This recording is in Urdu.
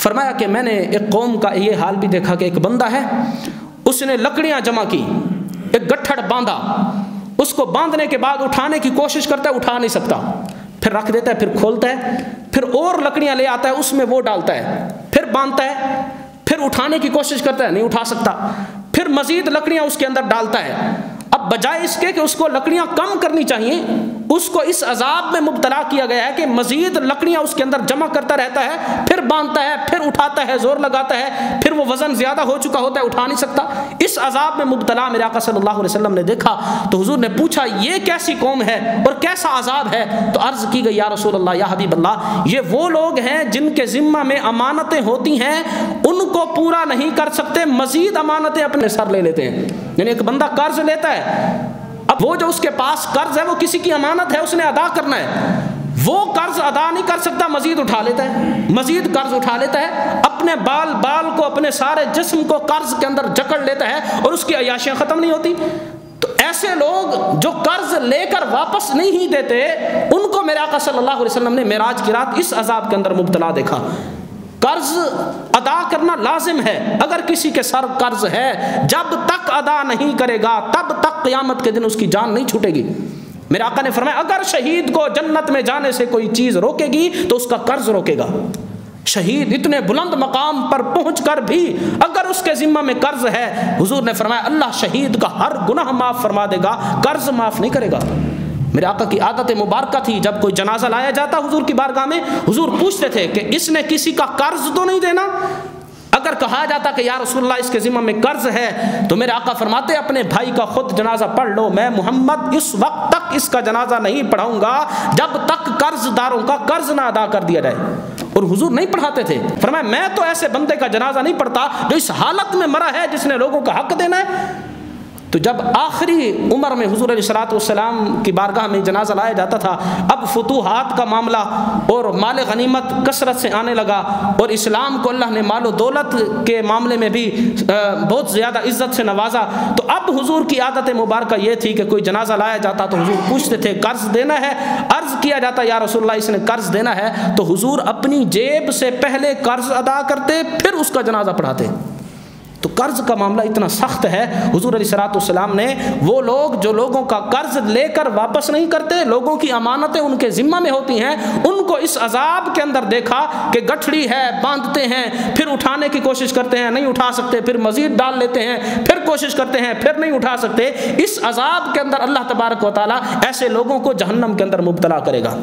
فرمایا کہ میں نے ایک قوم کا یہ حال بھی دیکھا کہ ایک بندہ ہے، اس نے لکڑیاں جمع کی، ایک گٹھڑ باندھا، اس کو باندھنے کے بعد اٹھانے کی کوشش کرتا ہے، اٹھا نہیں سکتا، پھر رکھ دیتا ہے، پھر کھولتا ہے، پھر اور لکڑیاں لے آتا ہے، اس میں وہ ڈالتا ہے، پھر باندھتا ہے، پھر اٹھانے کی کوشش کرتا ہے، نہیں اٹھا سکتا، پھر مزید لکڑیاں اس کے اندر ڈالتا ہے۔ اب بجائے اس کے کہ اس کو لکڑیاں کم کرنی چاہیے، اس کو اس عذاب میں مبتلا کیا گیا ہے کہ مزید لکڑیاں اس کے اندر جمع کرتا رہتا ہے، پھر باندھتا ہے، پھر اٹھاتا ہے، زور لگاتا ہے، پھر وہ وزن زیادہ ہو چکا ہوتا ہے، اٹھا نہیں سکتا۔ اس عذاب میں مبتلا میرے آقا صلی اللہ علیہ وسلم نے دیکھا تو حضور نے پوچھا یہ کیسی قوم ہے اور کیسا عذاب ہے؟ تو عرض کی گئی یا رسول اللہ، یا حبیب اللہ، یہ وہ لوگ ہیں جن کے ذمہ میں امانتیں ہوتی ہیں، ان کو پورا نہیں کر سکتے، مزید امانتیں اپنے سر لے لیتے ہیں۔ یعنی ایک بندہ قرض لیتا ہے، اب وہ جو اس کے پاس قرض ہے وہ کسی کی امانت ہے، اس نے ادا کرنا ہے، وہ قرض ادا نہیں کر سکتا، مزید اٹھا لیتا ہے، مزید قرض اٹھا لیتا ہے، اپنے بال کو، اپنے سارے جسم کو قرض کے اندر جکڑ لیتا ہے اور اس کی عیاشیاں ختم نہیں ہوتی۔ تو ایسے لوگ جو قرض لے کر واپس نہیں دیتے، ان کو میرے آقا صلی اللہ علیہ وسلم نے معراج کی رات اس عذاب کے اندر مبتلا دیکھا۔ قرض ادا کرنا لازم ہے، اگر کسی کے سر قرض ہے، جب تک ادا نہیں کرے گا تب تک قیامت کے دن اس کی جان نہیں چھوٹے گی۔ میرے آقا نے فرمایا اگر شہید کو جنت میں جانے سے کوئی چیز روکے گی تو اس کا قرض روکے گا۔ شہید اتنے بلند مقام پر پہنچ کر بھی اگر اس کے ذمہ میں قرض ہے، حضور نے فرمایا اللہ شہید کا ہر گناہ معاف فرما دے گا، قرض معاف نہیں کرے گا۔ میرے آقا کی عادت مبارکہ تھی، جب کوئی جنازہ لایا جاتا حضور کی بارگاہ میں، حضور پوچھتے تھے کہ اس نے کسی کا قرض تو نہیں دینا؟ اگر کہا جاتا کہ یا رسول اللہ اس کے ذمہ میں قرض ہے، تو میرے آقا فرماتے اپنے بھائی کا خود جنازہ پڑھ لو، میں محمد اس وقت تک اس کا جنازہ نہیں پڑھاؤں گا جب تک قرض داروں کا قرض نہ ادا کر دیا جائے۔ اور حضور نہیں پڑھاتے تھے، فرمایا میں تو ایسے بندے کا جنازہ نہیں پڑھتا جو اس حالت میں مرا ہے جس نے لوگوں کا حق دینا ہے۔ تو جب آخری عمر میں حضور علیہ الصلوۃ والسلام کی بارگاہ میں جنازہ لایا جاتا تھا، اب فتوحات کا معاملہ اور مال غنیمت کثرت سے آنے لگا، اور اسلام کو اللہ نے مال و دولت کے معاملے میں بھی بہت زیادہ عزت سے نوازا، تو اب حضور کی عادت مبارکہ یہ تھی کہ کوئی جنازہ لایا جاتا تو حضور پوچھتے تھے قرض دینا ہے؟ عرض کیا جاتا یا رسول اللہ اس نے قرض دینا ہے، تو حضور اپنی جیب سے پہلے قرض ادا کرتے، پھر اس کا جنازہ پڑھاتے۔ تو قرض کا معاملہ اتنا سخت ہے، حضور علیہ الصلوۃ والسلام نے وہ لوگ جو لوگوں کا قرض لے کر واپس نہیں کرتے، لوگوں کی امانتیں ان کے ذمہ میں ہوتی ہیں، ان کو اس عذاب کے اندر دیکھا کہ گٹھڑی ہے، باندھتے ہیں، پھر اٹھانے کی کوشش کرتے ہیں، نہیں اٹھا سکتے، پھر مزید ڈال لیتے ہیں، پھر کوشش کرتے ہیں، پھر نہیں اٹھا سکتے۔ اس عذاب کے اندر اللہ تبارک و تعالیٰ ایسے لوگوں کو جہنم کے اندر مبتلا کرے گا۔